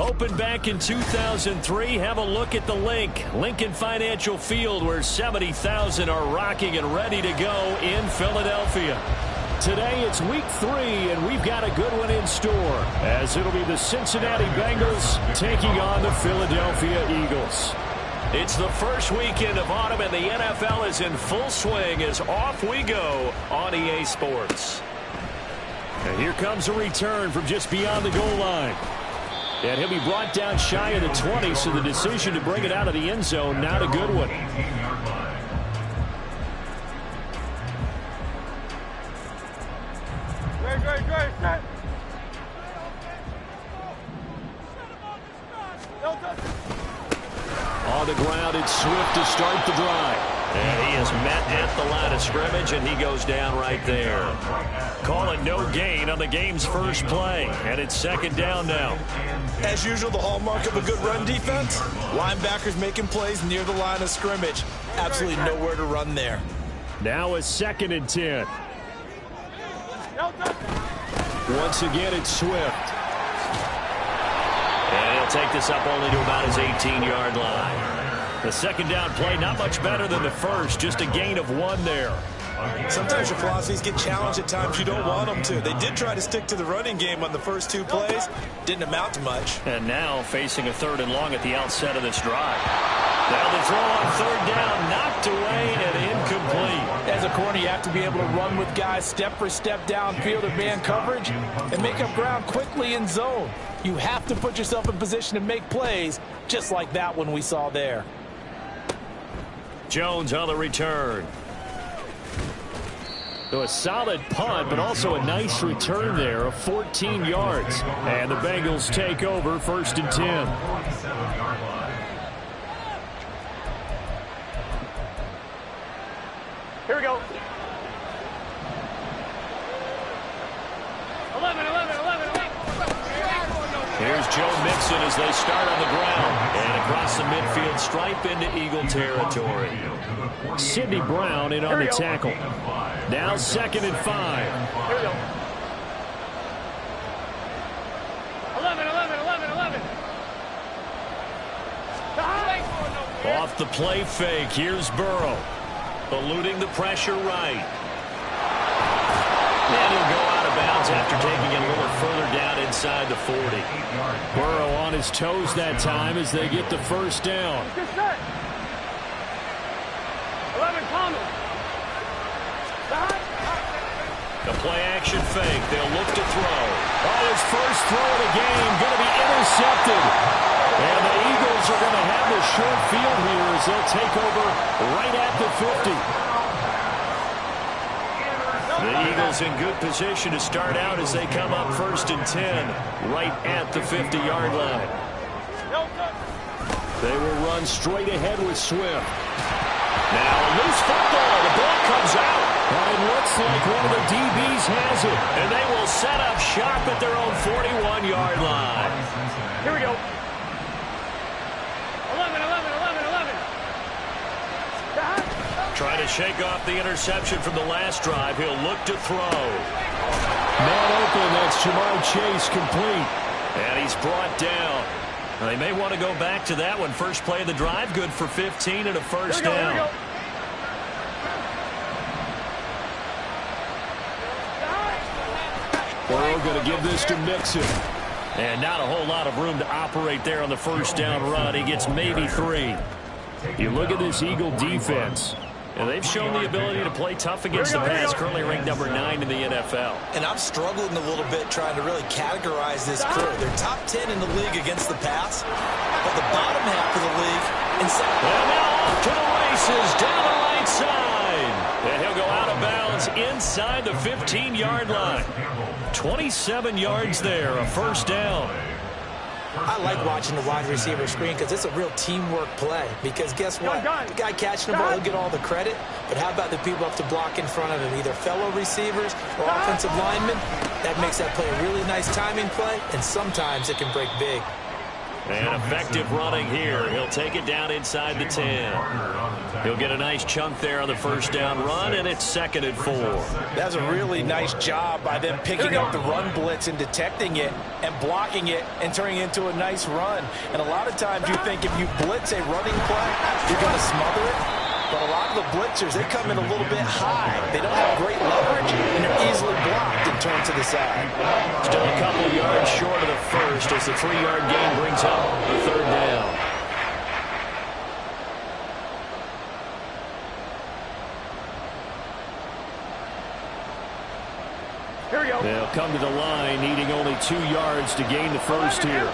Opened back in 2003. Have a look at the link. Lincoln Financial Field, where 70,000 are rocking and ready to go in Philadelphia. Today it's week 3, and we've got a good one in store, as it'll be the Cincinnati Bengals taking on the Philadelphia Eagles. It's the first weekend of autumn, and the NFL is in full swing as off we go on EA Sports. And here comes a return from just beyond the goal line. And he'll be brought down shy of the 20, so the decision to bring it out of the end zone, not a good one. On the ground, it's Swift to start the drive. And he is met at the line of scrimmage, and he goes down right there. Call it no gain on the game's first play, and it's second down now. As usual, the hallmark of a good run defense, linebackers making plays near the line of scrimmage. Absolutely nowhere to run there. Now a 2nd and 10. Once again, it's Swift. And he'll take this up only to about his 18-yard line. The second down play, not much better than the first, just a gain of 1 there. Sometimes your philosophies get challenged at times you don't want them to. They did try to stick to the running game on the first 2 plays. Didn't amount to much. And now facing a 3rd and long at the outset of this drive. Now the throw on 3rd down, knocked away and incomplete. As a corner, you have to be able to run with guys step for step downfield in man coverage and make up ground quickly in zone. You have to put yourself in position to make plays, just like that one we saw there. Jones on the return. So a solid punt, but also a nice return there of 14 yards. And the Bengals take over 1st and 10. Here we go. 11. Here's Joe Mixon as they start on the ground. And across the midfield stripe into Eagle territory. Sidney Brown in on the tackle. Now 2nd and 5. Here we go. 11. Off the play fake. Here's Burrow. Eluding the pressure right. And he'll go out of bounds after taking it a little further down inside the 40. Burrow on his toes that time as they get the first down. Good set. 11 coming. The play-action fake. They'll look to throw. Oh, his first throw of the game going to be intercepted. And the Eagles are going to have the short field here as they'll take over right at the 50. The Eagles in good position to start out as they come up 1st and 10 right at the 50-yard line. They will run straight ahead with Swift. Now a loose football. The ball comes out. And it looks like one of the DBs has it. And they will set up shop at their own 41-yard line. Here we go. 11. Trying to shake off the interception from the last drive. He'll look to throw. Man open. That's Jamar Chase complete. And he's brought down. They may want to go back to that one. First play of the drive. Good for 15 and a first down. Burrow going to give this to Mixon. And not a whole lot of room to operate there on the first down run. He gets maybe 3. You look at this Eagle defense. And they've shown the ability to play tough against the pass, currently ranked number 9 in the NFL. And I'm struggling a little bit trying to really categorize this crew. They're top 10 in the league against the pass, but the bottom half of the league inside. And now off to the races down the right side. And he'll go out of bounds inside the 15-yard line. 27 yards there, a first down. I like watching the wide receiver screen because it's a real teamwork play. Because guess what? The guy catching the ball, he'll get all the credit. But how about the people up to block in front of him, either fellow receivers or offensive linemen? That makes that play a really nice timing play, and sometimes it can break big. And effective running here. He'll take it down inside the 10. He'll get a nice chunk there on the first down run, and it's 2nd and 4. That's a really nice job by them picking up the run blitz and detecting it and blocking it and turning it into a nice run. And a lot of times you think if you blitz a running play, you're going to smother it. But a lot of the blitzers, they come in a little bit high. They don't have great leverage, and they're easily blocked and turned to the side. Still a couple yards short of the first as the 3-yard gain brings up a 3rd down. Here we go. They'll come to the line, needing only 2 yards to gain the first here.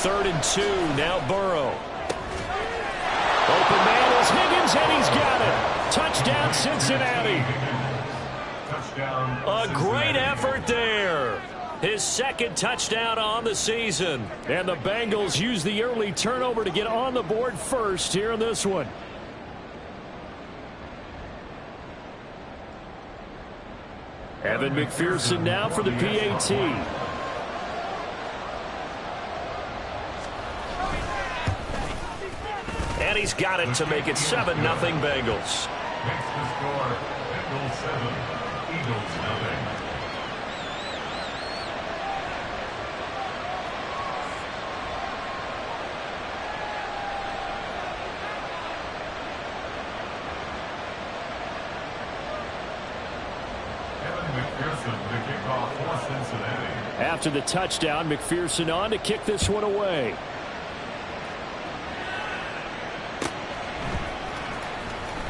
3rd and 2, now Burrow. Open man is Higgins, and he's got it. Touchdown, Cincinnati. A great effort there. His 2nd touchdown on the season. And the Bengals use the early turnover to get on the board first here in this one. Evan McPherson now for the PAT. And he's got it to make it 7-0 Bengals. Makes the score Bengals 7, Eagles 0. After the touchdown, McPherson on to kick this one away.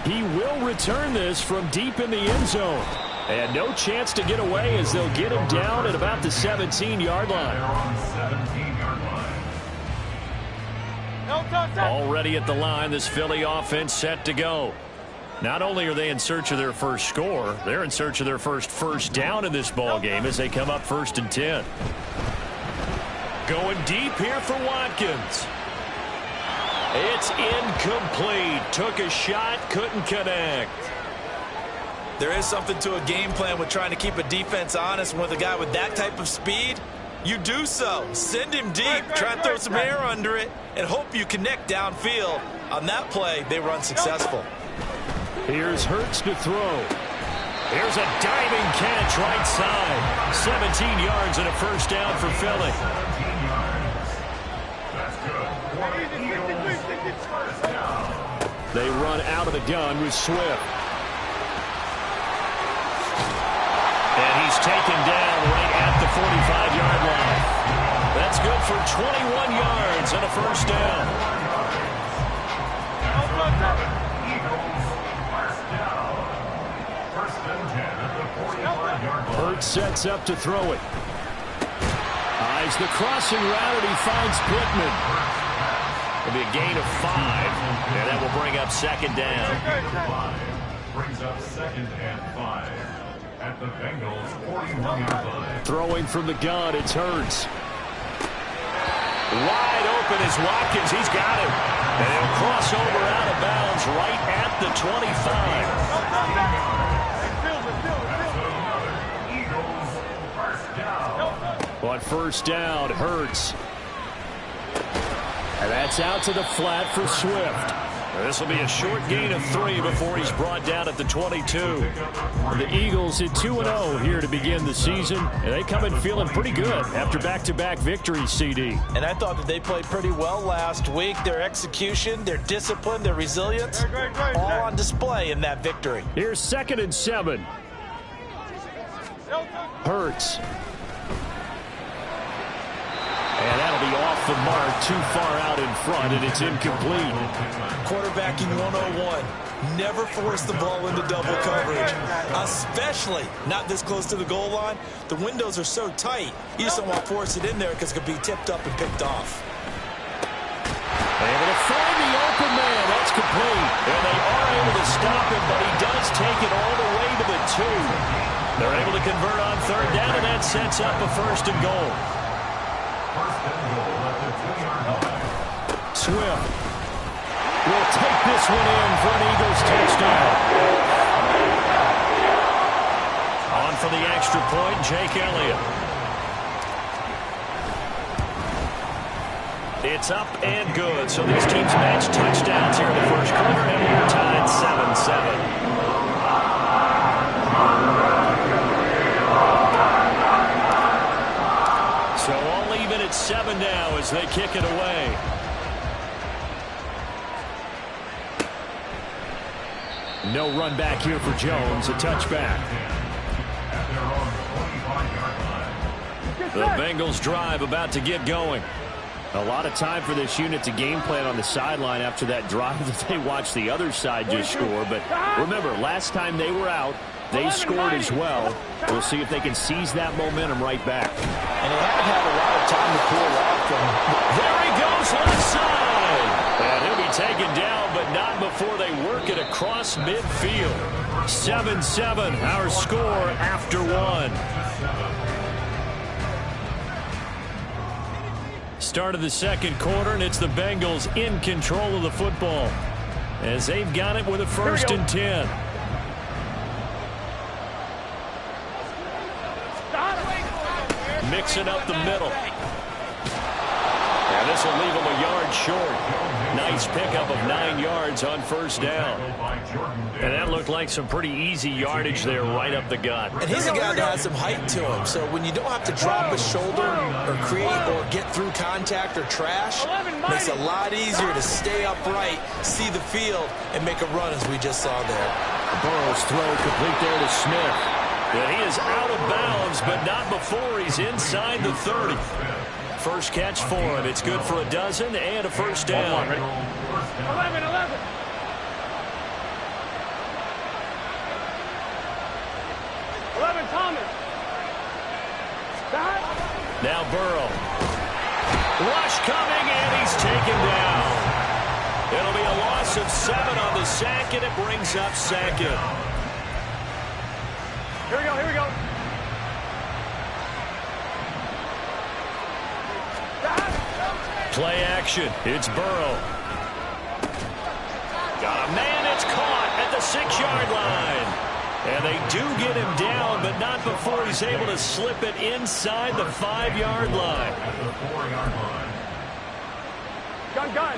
He will return this from deep in the end zone. And no chance to get away as they'll get him down at about the 17-yard line. Already at the line, this Philly offense set to go. Not only are they in search of their first score, they're in search of their first down in this ball game as they come up 1st and 10. Going deep here for Watkins. It's incomplete. Took a shot, couldn't connect. There is something to a game plan with trying to keep a defense honest. With a guy with that type of speed, you do so. Send him deep, try and throw some air under it, and hope you connect downfield. On that play, they were unsuccessful. Here's Hurts to throw. Here's a diving catch right side. 17 yards and a first down for Philly. They run out of the gun with Swift. And he's taken down right at the 45-yard line. That's good for 21 yards and a first down. Hurts sets up to throw it. Eyes the crossing route, and he finds Pittman. It'll be a gain of 5, and that will bring up 2nd down. Brings up 2nd and 5 at the Bengals 41-yard line. Throwing from the gun, it's Hurts. Wide open is Watkins. He's got it. And he'll cross over out of bounds right at the 25. On first down, Hurts. And that's out to the flat for Swift. This will be a short gain of 3 before he's brought down at the 22. The Eagles hit 2-0 here to begin the season, and they come in feeling pretty good after back-to-back victories, CD. And I thought that they played pretty well last week. Their execution, their discipline, their resilience, all on display in that victory. Here's 2nd and 7. Hurts. And that'll be off the mark, too far out in front, and it's incomplete. Quarterbacking 101. Never force the ball into double coverage, especially not this close to the goal line. The windows are so tight, you just don't want to force it in there because it could be tipped up and picked off. Able to find the open man. That's complete. And they are able to stop him, but he does take it all the way to the 2. They're able to convert on 3rd down, and that sets up a 1st and goal. Swift will take this one in for an Eagles touchdown. On for the extra point, Jake Elliott. It's up and good. So these teams match touchdowns here in the first quarter, and we're tied 7-7. So all even at 7 now as they kick it away. No run back here for Jones. A touchback. The Bengals drive about to get going. A lot of time for this unit to game plan on the sideline after that drive that they watched the other side just score. But remember, last time they were out, they scored as well. We'll see if they can seize that momentum right back. And they haven't had a lot of time to cool off from. There he goes left side. And he'll be taken down, but not before they work it across midfield. 7-7, our score after one. Start of the second quarter, and it's the Bengals in control of the football as they've got it with a 1st and 10. Mixing up the middle. And this will leave him a yard short. Nice pickup of 9 yards on 1st down. And that looked like some pretty easy yardage there right up the gut. And he's a guy that has some height to him. So when you don't have to drop a shoulder or create or get through contact or trash, makes it a lot easier to stay upright, see the field, and make a run as we just saw there. Burrow's throw complete there to Smith. And he is out of bounds, but not before he's inside the 30. First catch for him. It's good for a dozen and a 1st down. 11. Thomas. Now Burrow. Rush coming, and he's taken down. It'll be a loss of 7 on the sack, and it brings up 2nd. Here we go. Play action. It's Burrow. Got a man. It's caught at the 6-yard line. And they do get him down, but not before he's able to slip it inside the 5-yard line. Gun.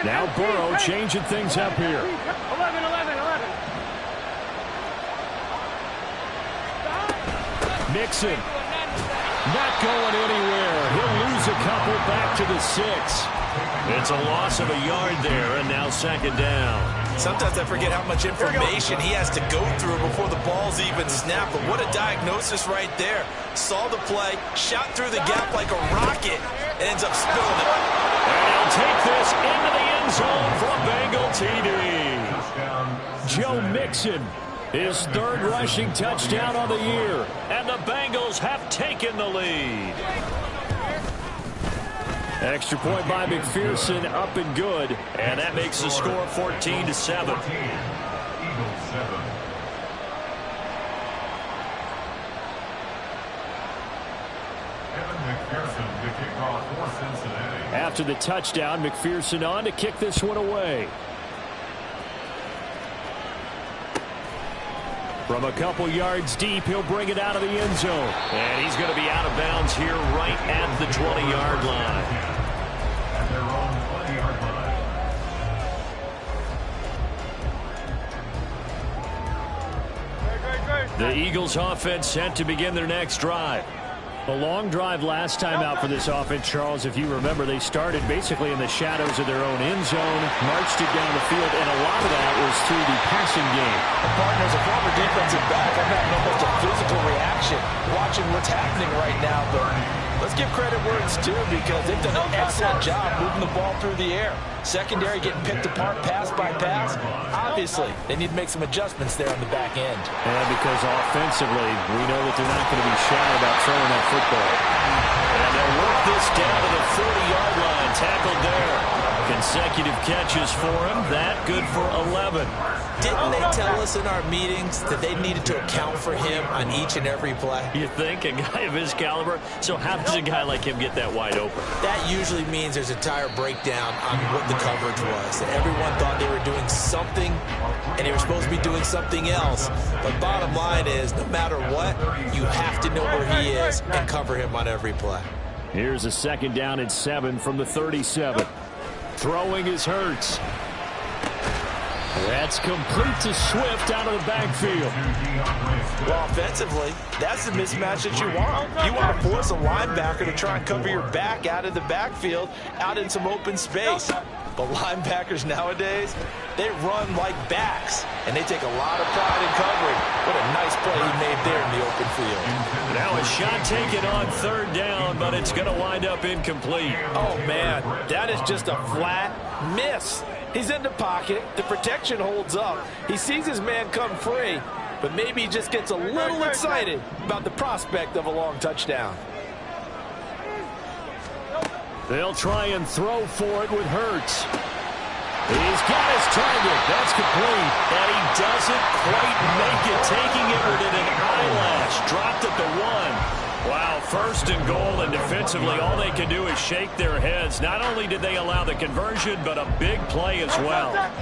Now Burrow changing things up here. 11. Mixon. Not going anywhere. He'll lose a couple back to the 6. It's a loss of a yard there, and now 2nd down. Sometimes I forget how much information he has to go through before the ball's even snapped. But what a diagnosis right there. Saw the play, shot through the gap like a rocket, and ends up spilling it. And he'll take this into the end zone for a Bengal TD. Joe Mixon, his 3rd rushing touchdown of the year. And the Bengals have taken the lead. Extra point by McPherson, up and good. And that makes the score 14-7. Eagles 7. McPherson to kick off for Cincinnati. After the touchdown, McPherson on to kick this one away. From a couple yards deep, he'll bring it out of the end zone. And he's going to be out of bounds here right at the 20-yard line. At their own 20-yard line. The Eagles offense set to begin their next drive. A long drive last time out for this offense, Charles. If you remember, they started basically in the shadows of their own end zone, marched it down the field, and a lot of that was through the passing game. Partner, as a former defensive back, I'm having almost a physical reaction watching what's happening right now. But let's give credit where it's due, because they've done an excellent job moving the ball through the air. Secondary getting picked apart pass by pass. Obviously, they need to make some adjustments there on the back end. And because offensively, we know that they're not going to be shy about throwing that football. And they'll work this down to the 40-yard line. Tackled there. Consecutive catches for him. That good for 11. Didn't they tell us in our meetings that they needed to account for him on each and every play? You think? A guy of his caliber? So how does a guy like him get that wide open? That usually means there's a entire breakdown on what the coverage was. That everyone thought they were doing something, and they were supposed to be doing something else. But bottom line is, no matter what, you have to know where he is and cover him on every play. Here's a 2nd down and 7 from the 37. Throwing is Hurts. That's complete to Swift out of the backfield. Well, offensively, that's the mismatch that you want. You want to force a linebacker to try and cover your back out of the backfield, out in some open space. But linebackers nowadays, they run like backs, and they take a lot of pride in covering. What a nice play he made there in the open field. Now a shot taken on 3rd down, but it's going to wind up incomplete. Oh, man, that is just a flat miss. He's in the pocket. The protection holds up. He sees his man come free, but maybe he just gets a little excited about the prospect of a long touchdown. They'll try and throw for it with Hurts. He's got his target. That's complete. And he doesn't quite make it, taking it within an eyelash. Dropped at the 1. Wow, 1st and goal, and defensively all they can do is shake their heads. Not only did they allow the conversion, but a big play as well. And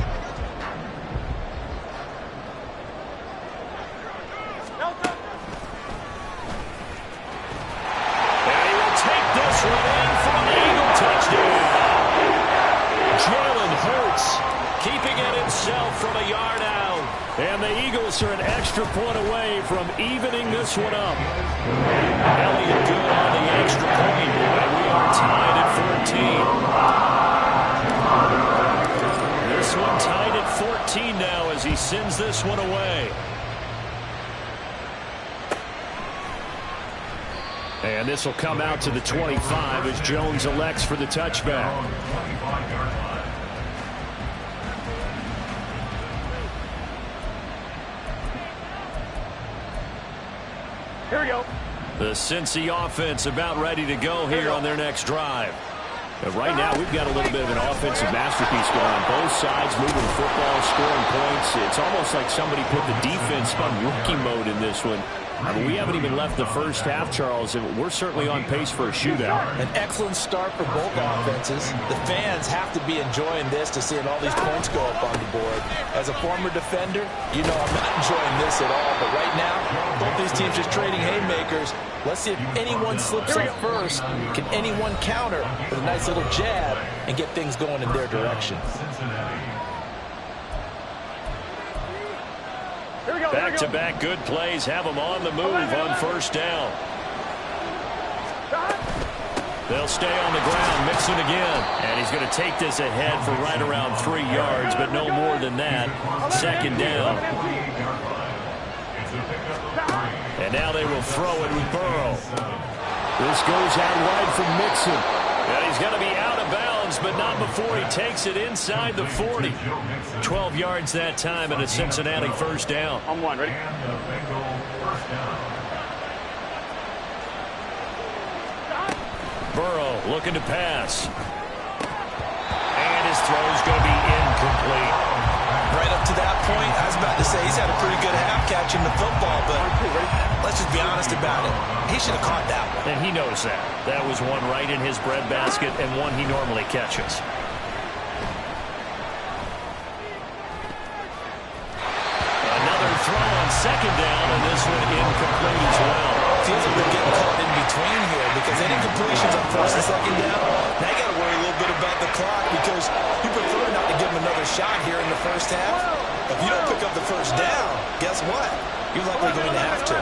he will take this one in for an Eagle touchdown. Jalen Hurts keeping it himself from a yard out. And the Eagles are an extra point away from evening this one up. Elliott good on the extra point, and we are tied at 14. This one tied at 14 now as he sends this one away. And this will come out to the 25 as Jones elects for the touchback. Here we go. The Cincy offense about ready to go here on their next drive. And right now, we've got a little bit of an offensive masterpiece going on. Both sides moving the football, scoring points. It's almost like somebody put the defense on rookie mode in this one. I mean, we haven't even left the first half, Charles, and we're certainly on pace for a shootout. An excellent start for both offenses. The fans have to be enjoying this to seeing all these points go up on the board. As a former defender, you know I'm not enjoying this at all. But right now, both these teams just trading haymakers. Let's see if anyone slips up first. Can anyone counter with a nice little jab and get things going in their direction? Back-to-back good plays have them on the move on 1st down. They'll stay on the ground, mixing again. And he's going to take this ahead for right around 3 yards, but no more than that. 2nd down. And now they will throw it with Burrow. This goes out wide from Mixon. And he's going to be out of bounds, but not before he takes it inside the 40. 12 yards that time and a Cincinnati 1st down. On 1, ready? Burrow looking to pass. And his throw's going to be incomplete. Right up to that point, I was about to say he's had a pretty good half catching the football, but let's just be honest about it. He should have caught that one. And he knows that. That was one right in his breadbasket and one he normally catches. Another throw on 2nd down, and this one incomplete as well. Feels like we're getting caught in between here because any completions on 1st and 2nd down, now you got to worry a little bit about the clock because you prefer not to give him another shot here in the 1st half. If you don't pick up the 1st down, guess what? You're likely going to have to.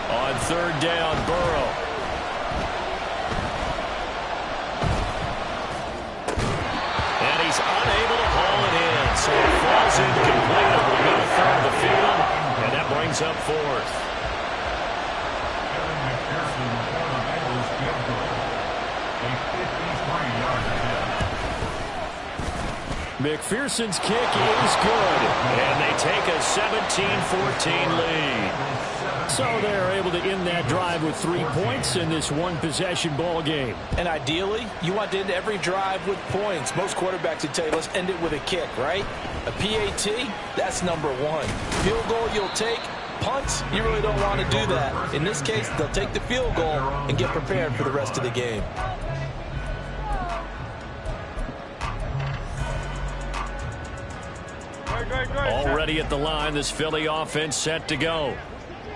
On 3rd down, Burrow. And he's unable to haul it in, so it falls incomplete over the middle third of the field, and that brings up 4th. McPherson's kick is good, and they take a 17-14 lead. So they're able to end that drive with 3 points in this one-possession ball game. And ideally, you want to end every drive with points. Most quarterbacks would tell you, let's end it with a kick, right? A PAT, that's number one. Field goal you'll take. Punts, you really don't want to do that. In this case, they'll take the field goal and get prepared for the rest of the game. Already at the line, this Philly offense set to go.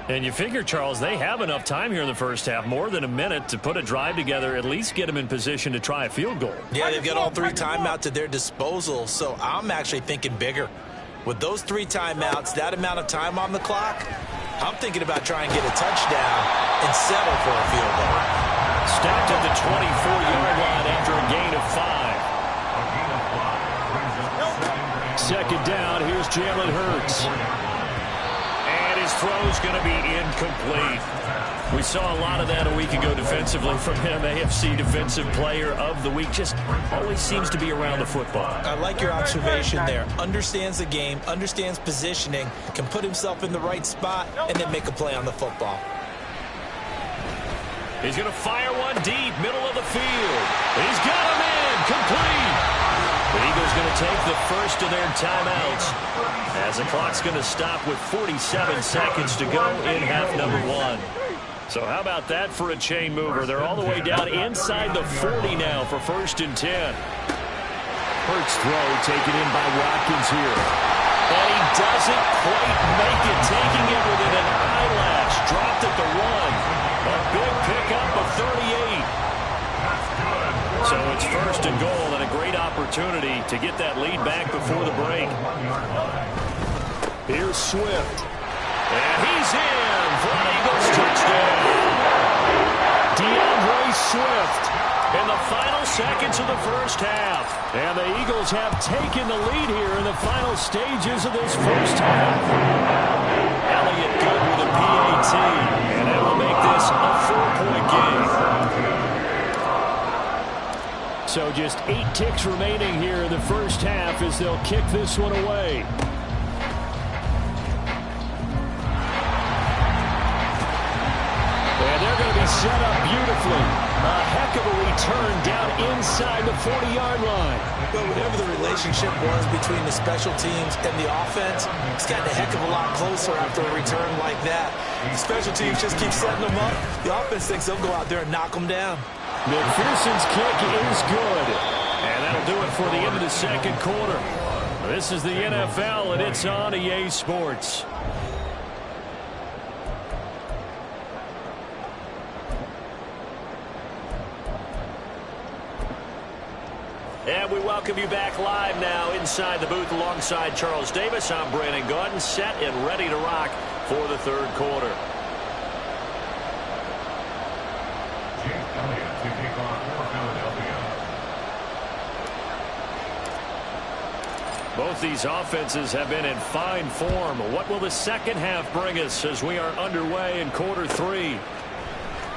And you figure, Charles, they have enough time here in the first half, more than a minute, to put a drive together, at least get them in position to try a field goal. Yeah, they've got all 3 timeouts at their disposal, so I'm actually thinking bigger. With those 3 timeouts, that amount of time on the clock, I'm thinking about trying to get a touchdown and settle for a field goal. Stacked at the 24-yard line after a gain of 5. Second down, here's Jalen Hurts. And his throw's going to be incomplete. We saw a lot of that a week ago defensively from him. AFC Defensive Player of the Week. Just always seems to be around the football. I like your observation there. Understands the game, understands positioning, can put himself in the right spot, and then make a play on the football. He's going to fire one deep, middle of the field. He's got him in, complete. The Eagles going to take the first of their timeouts as the clock's going to stop with 47 seconds to go in half number 1. So how about that for a chain mover? They're all the way down inside the 40 now for 1st and 10. Hurts throw taken in by Watkins here. And he doesn't quite make it, taking it within an eyelash. Dropped at the 1. A big pickup of 38. So it's 1st and goal and a great opportunity to get that lead back before the break. Here's Swift. And he's in for an Eagles touchdown. DeAndre Swift in the final seconds of the first half. And the Eagles have taken the lead here in the final stages of this first half. Elliott good with a PAT. And that will make this a 4-point game. So just 8 ticks remaining here in the first half as they'll kick this one away. And they're going to be set up beautifully. A heck of a return down inside the 40-yard line. Well, whatever the relationship was between the special teams and the offense, it's gotten a heck of a lot closer after a return like that. The special teams just keep setting them up. The offense thinks they'll go out there and knock them down. McPherson's kick is good. And that'll do it for the end of the second quarter. This is the NFL, and it's on EA Sports. And we welcome you back live now inside the booth alongside Charles Davis. I'm Brandon Gaudin, set and ready to rock for the third quarter. Both these offenses have been in fine form. What will the second half bring us as we are underway in quarter 3?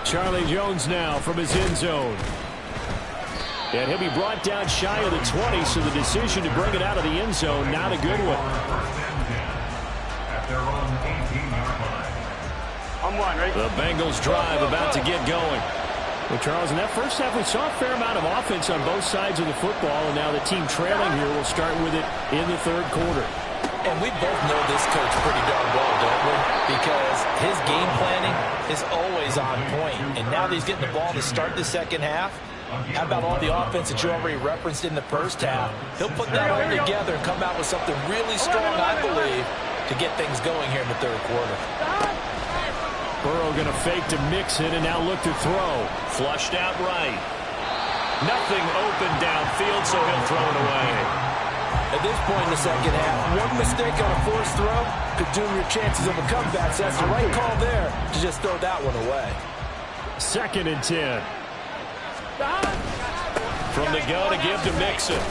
Charlie Jones now from his end zone. And he'll be brought down shy of the 20, so the decision to bring it out of the end zone, not a good one. The Bengals drive about to get going. Well, Charles, in that first half, we saw a fair amount of offense on both sides of the football, and now the team trailing here will start with it in the third quarter. And we both know this coach pretty darn well, don't we? Because his game planning is always on point. And now that he's getting the ball to start the second half, how about all the offense that you already referenced in the first half? He'll put that all together and come out with something really strong, I believe, to get things going here in the third quarter. Burrow going to fake to mix it and now look to throw. Flushed out right. Nothing open downfield, so he'll throw it away. At this point in the second half, one mistake on a forced throw could doom your chances of a comeback. So that's the right call there to just throw that one away. 2nd and 10. From the gun to give to Mixon.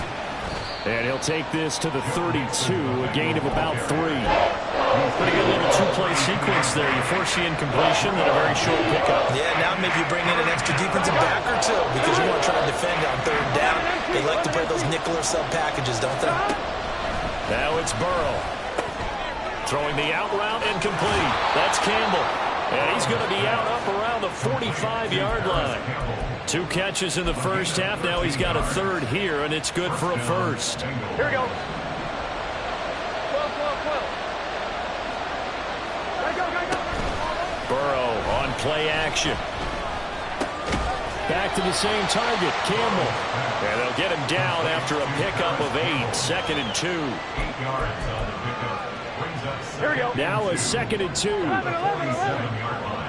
And he'll take this to the 32, a gain of about 3. Pretty good little 2-play sequence there. You force the incompletion and a very short pickup. Yeah, now maybe you bring in an extra defensive back or two because you want to try to defend on 3rd down. They like to play those nickel or sub packages, don't they? Now it's Burrow. Throwing the out route and complete. That's Campbell. going to be out up around the 45-yard line. 2 catches in the first half. Now he's got a third here, and it's good for a first. Here we go. 12. Go. Burrow on play action. Back to the same target, Campbell. And they'll get him down after a pickup of 8. 2nd and 2. 8 yards on the pickup. Brings up Here we go. Now a 2nd and 2. 47-yard line.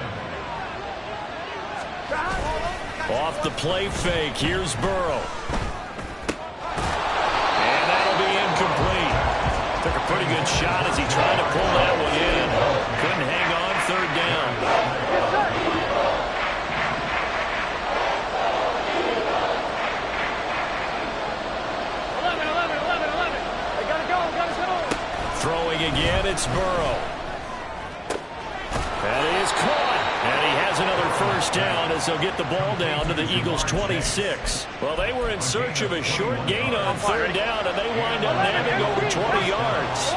Off the play fake, here's Burrow. And that'll be incomplete. Took a pretty good shot as he tried to pull that one in. Couldn't hang on, 3rd down. Throwing again, it's Burrow. That is caught. And he has another first down as they'll get the ball down to the Eagles' 26. Well, they were in search of a short gain on 3rd down, and they wind up nabbing over 20 yards.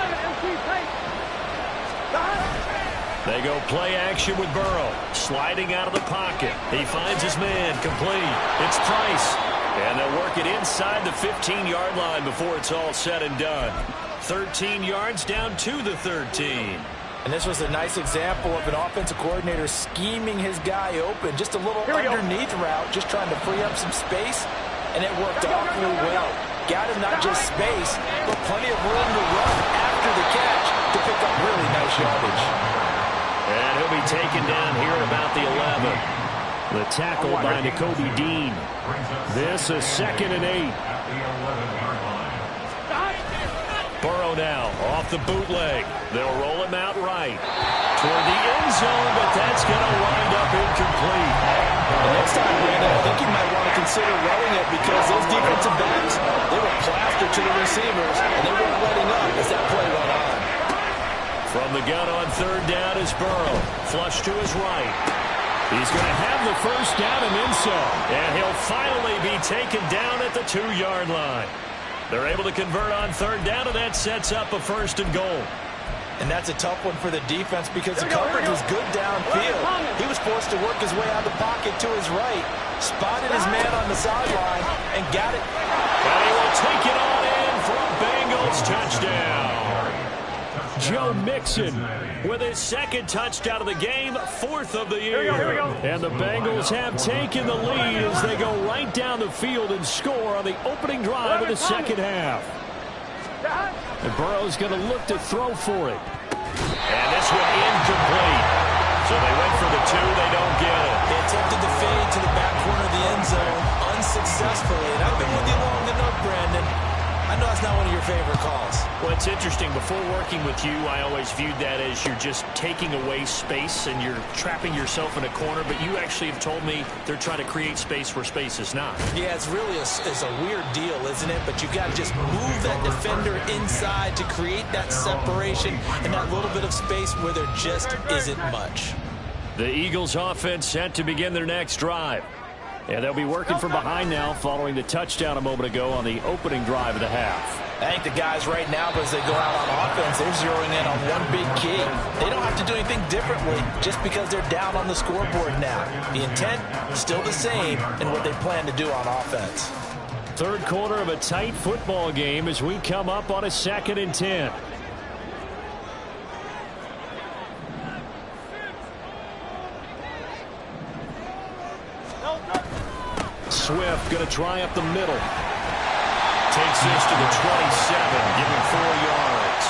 They go play action with Burrow. Sliding out of the pocket. He finds his man, complete. It's Price. And they'll work it inside the 15-yard line before it's all said and done. 13 yards down to the 13. And this was a nice example of an offensive coordinator scheming his guy open. Just a little underneath route, just trying to free up some space, and it worked awfully well. Got him not just space, but plenty of room to run after the catch to pick up really nice yardage. And he'll be taken down here at about the 11. The tackle by Nakobe Dean. This is 2nd and 8. Burrow now off the bootleg. They'll roll him out right toward the end zone, but that's going to wind up incomplete. The next time, Brandon, I think you might want to consider running it because those defensive backs, they were plastered to the receivers, and they weren't letting up as that play went on. From the gun on 3rd down is Burrow. Flush to his right. He's going to have the first down and then some. And he'll finally be taken down at the 2-yard line. They're able to convert on 3rd down, and that sets up a 1st and goal. And that's a tough one for the defense because the coverage was good downfield. He was forced to work his way out of the pocket to his right, spotted his man on the sideline, and got it. And he will take it on in for a Bengals touchdown. Joe Mixon with his 2nd touchdown of the game, 4th of the year. Here we go. And the Bengals have taken the lead as they go right down the field and score on the opening drive of the 2nd half. And Burrow's going to look to throw for it. And this one incomplete. So they went for the 2, they don't get it. They attempted the fade to the back corner of the end zone unsuccessfully. And I've been with you long enough, Brandon. I know it's not one of your favorite calls. Well, it's interesting. Before working with you, I always viewed that as you're just taking away space and you're trapping yourself in a corner. But you actually have told me they're trying to create space where space is not. Yeah, it's really it's a weird deal, isn't it? But you got to just move that defender inside to create that separation and that little bit of space where there just isn't much. The Eagles offense set to begin their next drive. And they'll be working from behind now following the touchdown a moment ago on the opening drive of the half. I think the guys right now, as they go out on offense, they're zeroing in on one big key. They don't have to do anything differently just because they're down on the scoreboard now. The intent is still the same in what they plan to do on offense. 3rd quarter of a tight football game as we come up on a 2nd and 10. Swift going to try up the middle. Takes this to the 27, giving 4 yards.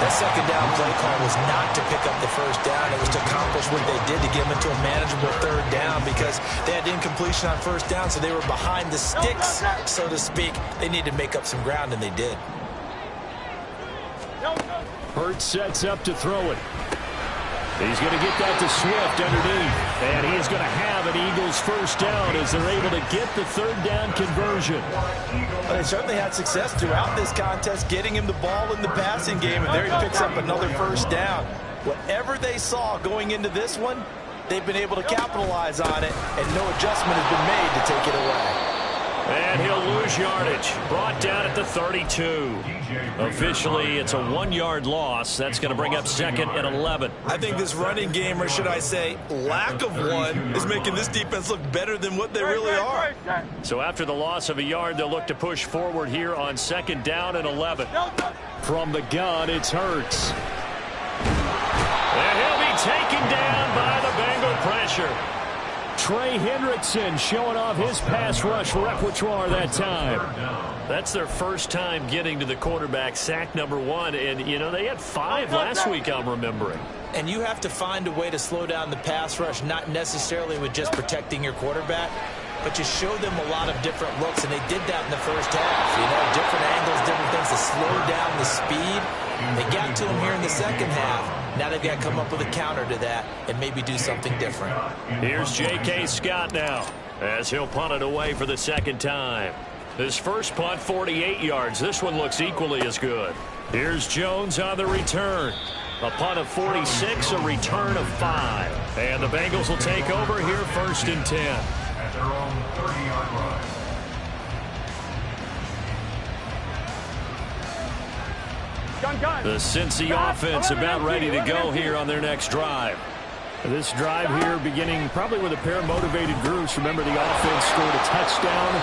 That 2nd down play call was not to pick up the first down. It was to accomplish what they did to get them into a manageable 3rd down because they had incompletion on 1st down, so they were behind the sticks, so to speak. They needed to make up some ground, and they did. Hurts sets up to throw it. He's going to get that to Swift underneath. And he is going to have an Eagles first down as they're able to get the 3rd down conversion. Well, they certainly had success throughout this contest getting him the ball in the passing game, and there he picks up another first down. Whatever they saw going into this one, they've been able to capitalize on it, and no adjustment has been made to take it away. And he'll lose yardage. Brought down at the 32. Officially, it's a 1-yard loss. That's going to bring up 2nd and 11. I think this running game, or should I say lack of one, is making this defense look better than what they really are. So after the loss of a yard, they'll look to push forward here on 2nd down and 11. From the gun, it's Hurts. And he'll be taken down by the Bengal pressure. Trey Hendrickson showing off his pass rush repertoire that time. That's their first time getting to the quarterback, sack number 1. And, you know, they had 5 last week, I'm remembering. And you have to find a way to slow down the pass rush, not necessarily with just protecting your quarterback, but you show them a lot of different looks, and they did that in the first half. You know, different angles, different things to slow down the speed. They got to him here in the second half. Now they've got to come up with a counter to that and maybe do something different. Here's J.K. Scott now as he'll punt it away for the 2nd time. His first punt, 48 yards. This one looks equally as good. Here's Jones on the return. A punt of 46, a return of 5. And the Bengals will take over here 1st and 10. At their own 30-yard line. The Cincy offense about ready to go here on their next drive. This drive here beginning probably with a pair of motivated groups. Remember, the offense scored a touchdown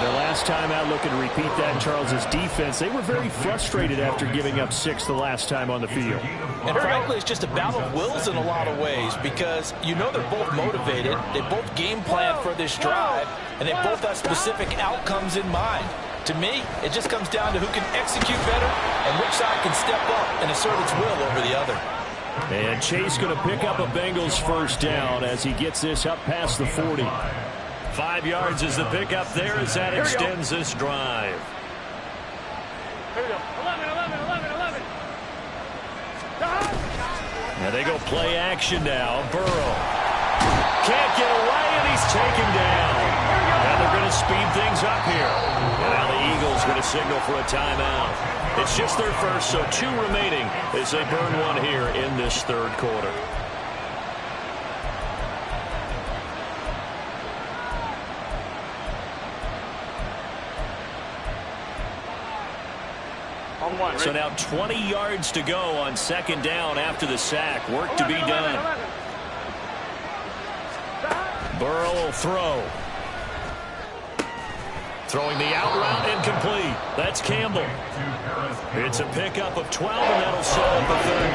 their last time out, looking to repeat that in Charles's defense. They were very frustrated after giving up 6 the last time on the field. And frankly, it's just a battle of wills in a lot of ways, because you know they're both motivated. They both game plan for this drive, and they both have specific outcomes in mind. To me, it just comes down to who can execute better and which side can step up and assert its will over the other. And Chase going to pick up a Bengals first down as he gets this up past the 40. 5 yards is the pickup there as that extends this drive. Here we go. 11. Now they go play action now. Burrow can't get away, and he's taken down. And they're going to speed things up here. And now the Eagles going to signal for a timeout. It's just their first, so 2 remaining as they burn one here in this 3rd quarter. So now 20 yards to go on 2nd down after the sack. Work to be done. Burrow will throw. Throwing the out route incomplete. That's Campbell. It's a pickup of 12, and that'll set up a 3rd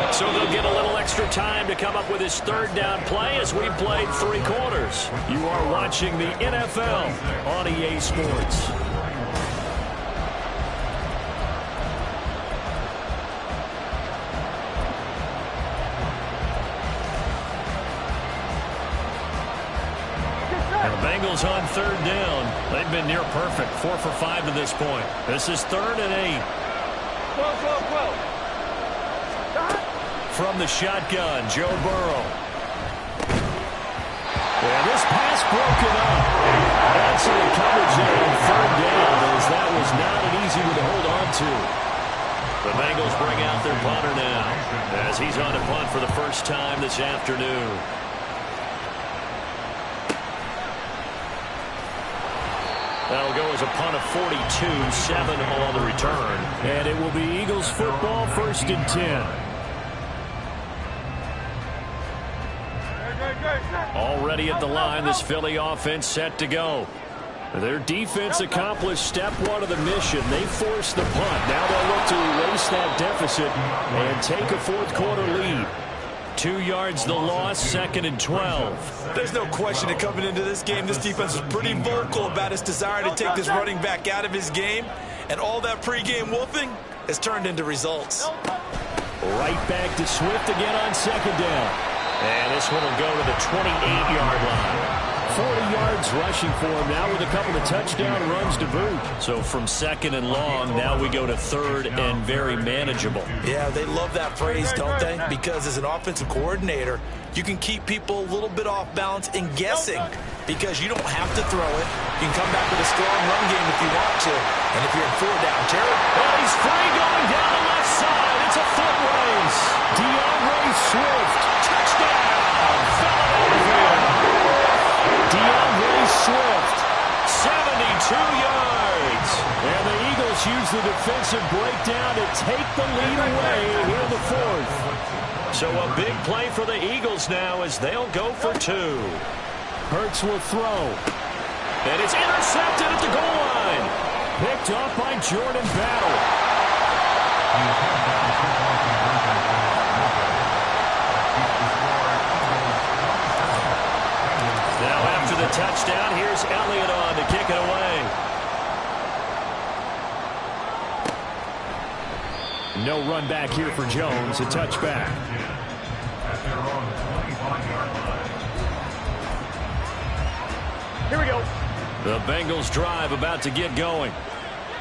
down. So they'll get a little extra time to come up with his 3rd down play as we played 3 quarters. You are watching the NFL on EA Sports. Bengals on 3rd down. They've been near perfect. 4 for 5 to this point. This is 3rd and 8. 12. From the shotgun, Joe Burrow. And this pass broken up. That's in the coverage there on 3rd down, as that was not an easy one to hold on to. The Bengals bring out their punter now as he's on a punt for the first time this afternoon. That'll go as a punt of 42, 7 on the return. And it will be Eagles football, 1st and 10. Already at the line, this Philly offense set to go. Their defense accomplished step 1 of the mission. They forced the punt. Now they'll look to erase that deficit and take a 4th quarter lead. 2 yards the loss, 2nd and 12. There's no question that coming into this game, this defense was pretty vocal about its desire to take this running back out of his game. And all that pregame wolfing has turned into results. Right back to Swift again on 2nd down. And this one will go to the 28-yard line. 40 yards rushing for him now with a couple of touchdown runs to boot. So from 2nd and long, now we go to 3rd and very manageable. Yeah, they love that phrase, don't they? Because as an offensive coordinator, you can keep people a little bit off balance and guessing because you don't have to throw it. You can come back with a strong run game if you want to. And if you're in 4 down territory. Oh, he's free going down the left side. It's a foot race. DeAndre Swift. Touchdown. Philadelphia. DeAndre defensive breakdown to take the lead away here in the fourth. So a big play for the Eagles now as they'll go for two. Hurts will throw. And it's intercepted at the goal line. Picked off by Jordan Battle. Now after the touchdown, here's Elliott on to kick it away. No run back here for Jones. A touchback. Here we go. The Bengals drive about to get going.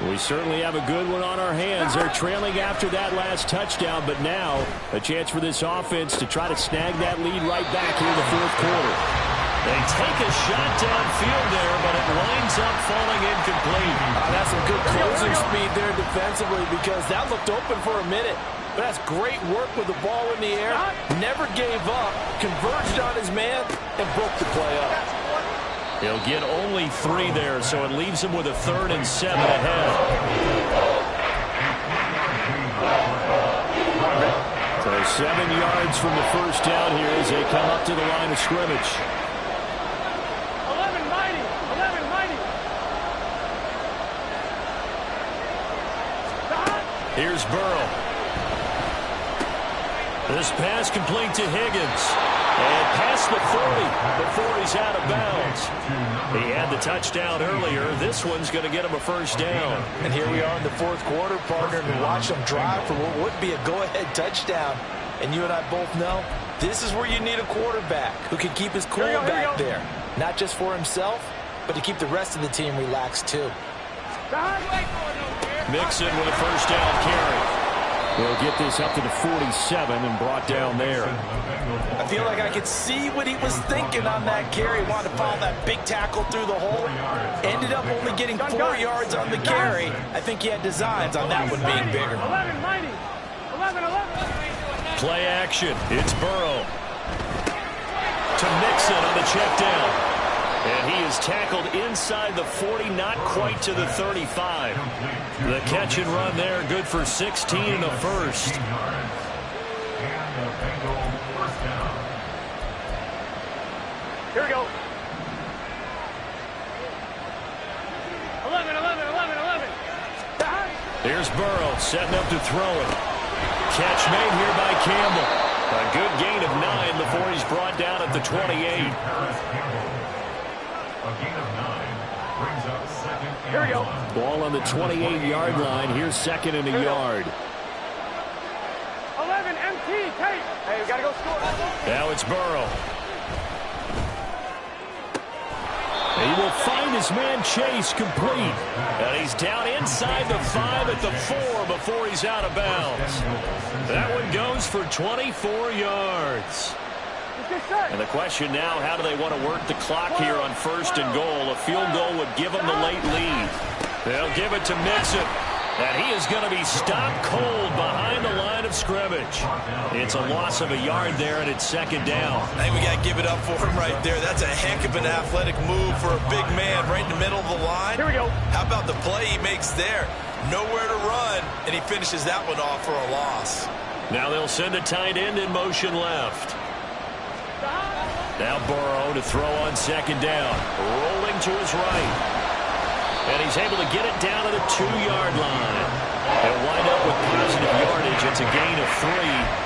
We certainly have a good one on our hands. They're trailing after that last touchdown, but now a chance for this offense to try to snag that lead right back here in the fourth quarter. They take a shot downfield there, but it winds up falling incomplete. That's some good closing speed there defensively because that looked open for a minute. But that's great work with the ball in the air. Never gave up, converged on his man, and broke the play up. He'll get only 3 there, so it leaves him with a 3rd and 7 ahead. So 7 yards from the first down here as they come up to the line of scrimmage. 11 mighty. 11 mighty. Here's Burrow. This pass complete to Higgins. And past the 40 before he's out of bounds. He had the touchdown earlier. This one's going to get him a first down. And here we are in the fourth quarter, partner, and watch them drive for what would be a go-ahead touchdown. And you and I both know this is where you need a quarterback who can keep his cool back there. Not just for himself, but to keep the rest of the team relaxed too. Mixon with a first down carry. We'll get this up to the 47 and brought down there. I feel like I could see what he was thinking on that carry. Wanted to follow that big tackle through the hole. Ended up only getting 4 yards on the carry. I think he had designs on that one being bigger. 11 mighty. 11. Play action. It's Burrow. To Mixon on the check down. And he is tackled inside the 40, not quite to the 35. The catch and run there, good for 16 and a first. Here we go. 11. Here's Burrow setting up to throw it. Catch made here by Campbell. A good gain of 9 before he's brought down at the 28. Here we go. Ball on the 28-yard line. Here's 2nd and a yard. 11 MT. Take. Hey, we got to go score. Now it's Burrow. He will find his man Chase complete. And he's down inside the 5 at the 4 before he's out of bounds. That one goes for 24 yards. And the question now, how do they want to work the clock here on 1st and goal? A field goal would give them the late lead. They'll give it to Mixon. And he is going to be stopped cold behind the line of scrimmage. It's a loss of a yard there, and it's 2nd down. I think we got to give it up for him right there. That's a heck of an athletic move for a big man right in the middle of the line. Here we go. How about the play he makes there? Nowhere to run, and he finishes that one off for a loss. Now they'll send a tight end in motion left. Now Burrow to throw on 2nd down. Rolling to his right. And he's able to get it down to the 2-yard line. They'll wind up with positive yardage. It's a gain of 3.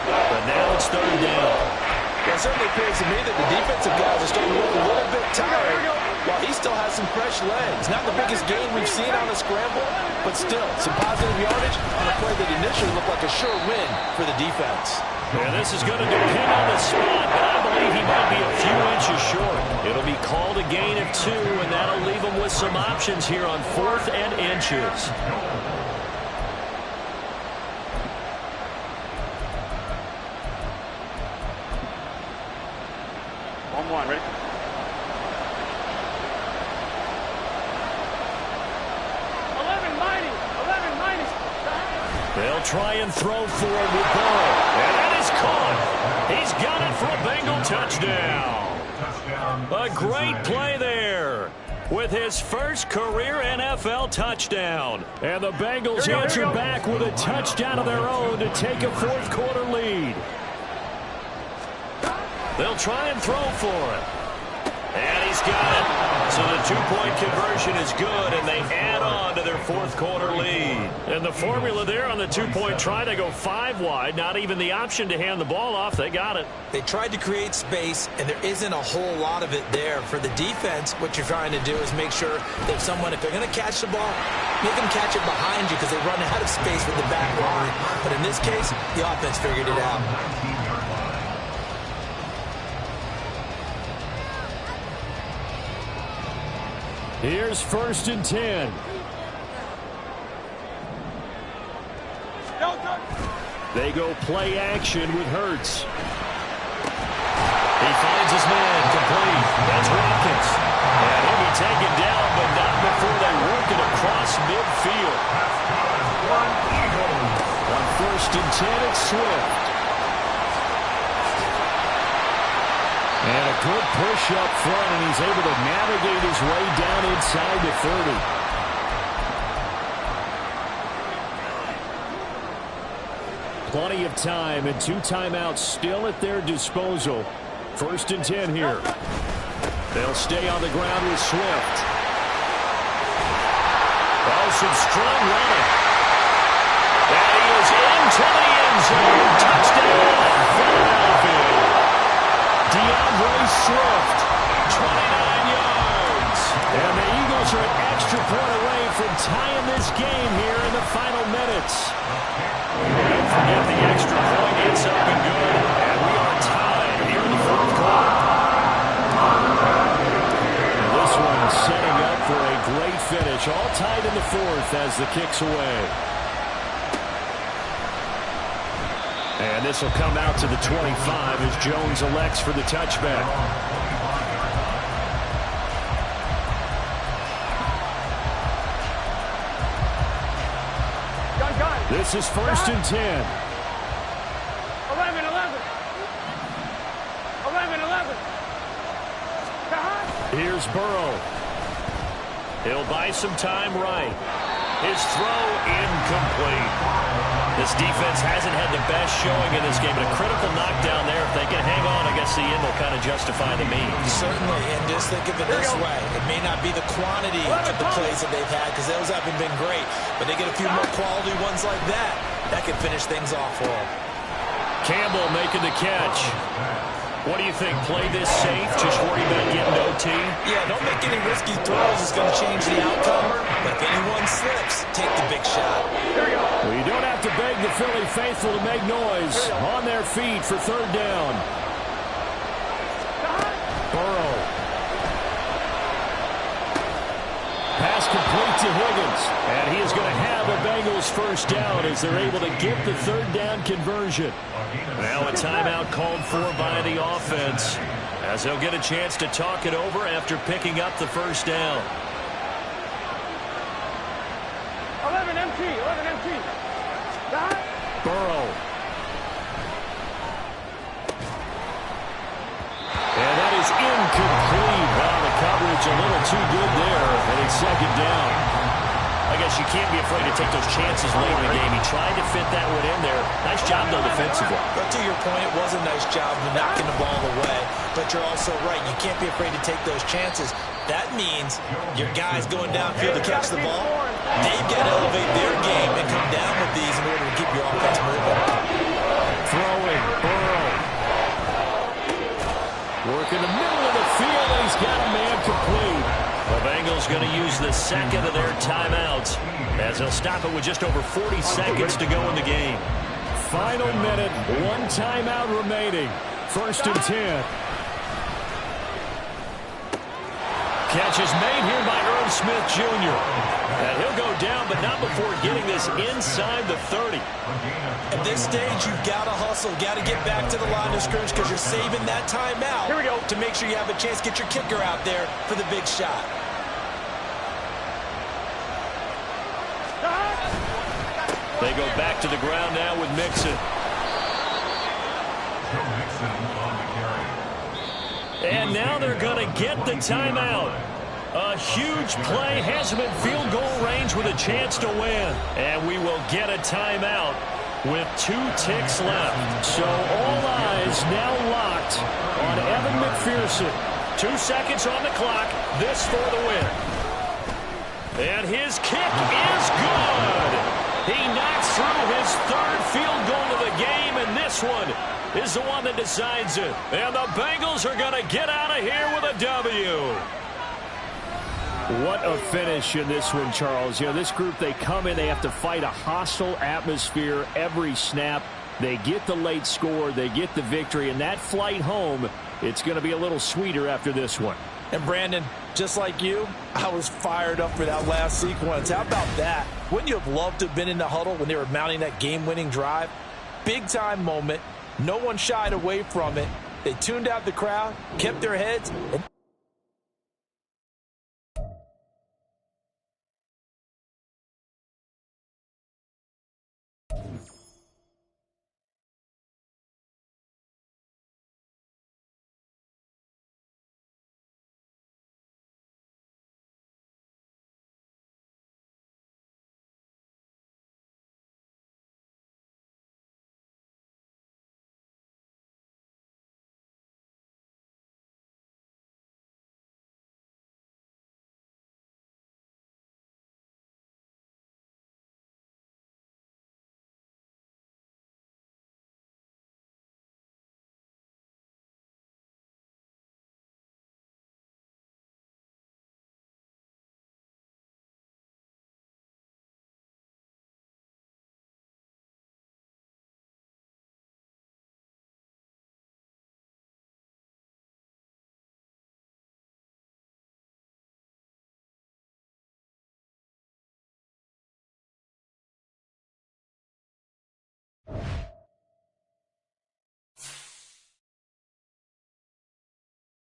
But now it's 3rd down. Well, it certainly appears to me that the defensive guys are starting to look a little bit tired while he still has some fresh legs. Not the biggest gain we've seen on a scramble, but still some positive yardage on a play that initially looked like a sure win for the defense. Yeah, this is going to depend on the spot, but I believe he might be a few inches short. It'll be called a gain of 2, and that'll leave him with some options here on 4th and inches. One, ready? They'll try and throw for it with Burrow. And that is caught. He's got it for a Bengal touchdown. A great play there. with his first career NFL touchdown. And the Bengals answer back with a touchdown of their own to take a fourth-quarter lead. They'll try and throw for it. And he's got it. So the two-point conversion is good, and they add on to their fourth-quarter lead. And the formula there on the two-point try to go 5 wide, not even the option to hand the ball off. They got it. They tried to create space, and there isn't a whole lot of it there. For the defense, what you're trying to do is make sure that someone, if they're going to catch the ball, make them catch it behind you because they run out of space with the back line. But in this case, the offense figured it out. Here's 1st and 10. They go play action with Hurts. He finds his man complete. That's Watkins. And he'll be taken down, but not before they work it across midfield. On 1st and 10, it's Swift. And a good push up front, and he's able to navigate his way down inside the 30. Plenty of time and 2 timeouts still at their disposal. 1st and 10 here. They'll stay on the ground with Swift. Oh, some strong running. And he is into the end zone. Touchdown, Philadelphia. DeAndre Swift, 29 yards. And the Eagles are an extra point away from tying this game here in the final minutes. Don't forget the extra point. It's up and good. And we are tied here in the fourth quarter. And this one setting up for a great finish. All tied in the fourth as the kick's away. And this will come out to the 25 as Jones elects for the touchback. This is 1st and 10. 11. 11. Here's Burrow. He'll buy some time right. His throw incomplete. This defense hasn't had the best showing in this game, but a critical knockdown there. If they can hang on, I guess the end will kind of justify the means. Certainly, and just think of it this way. It may not be the quantity of the plays that they've had because those haven't been great, but they get a few more quality ones like that. That can finish things off for them. Campbell making the catch. What do you think? Play this safe? Just worry about getting OT? Yeah, don't make any risky throws. It's going to change the outcome. But if anyone slips, take the big shot. Well, you don't have to beg the Philly faithful to make noise. On their feet for 3rd down. Burrow. Pass complete to Higgins. And he is going to have a Bengals 1st down as they're able to get the 3rd down conversion. Now a timeout called for by the offense as they'll get a chance to talk it over after picking up the 1st down. 11 MT. Burrow. And that is incomplete. Wow, the coverage a little too good there, and it's 2nd down. I guess you can't be afraid to take those chances late in the game. He tried to fit that one in there. Nice job, though, defensively. But to your point, it was a nice job of knocking the ball away. But you're also right. You can't be afraid to take those chances. That means your guys going downfield to catch the ball, they've got to elevate their game and come down with these in order to keep your offense moving. Throwing, Burrow. Work in the middle of the field, and he's got a man complete. The Bengals going to use the 2nd of their timeouts as they'll stop it with just over 40 seconds to go in the game. Final minute, 1 timeout remaining. 1st and 10. Catch is made here by Irv Smith Jr. And he'll go down, but not before getting this inside the 30. At this stage, you've got to hustle, got to get back to the line of scrimmage because you're saving that timeout to make sure you have a chance to get your kicker out there for the big shot. They go back to the ground now with Mixon. And now they're going to get the timeout. A huge play has him in field goal range with a chance to win. And we will get a timeout with 2 ticks left. So all eyes now locked on Evan McPherson. 2 seconds on the clock. This for the win. And his kick is good. He knocks through his 3rd field goal of the game, and this one is the one that decides it. And the Bengals are going to get out of here with a W. What a finish in this one, Charles. You know, this group, they come in, they have to fight a hostile atmosphere every snap. They get the late score, they get the victory, and that flight home, it's going to be a little sweeter after this one. And Brandon, just like you, I was fired up for that last sequence. How about that? Wouldn't you have loved to have been in the huddle when they were mounting that game-winning drive? Big-time moment. No one shied away from it. They tuned out the crowd, kept their heads, and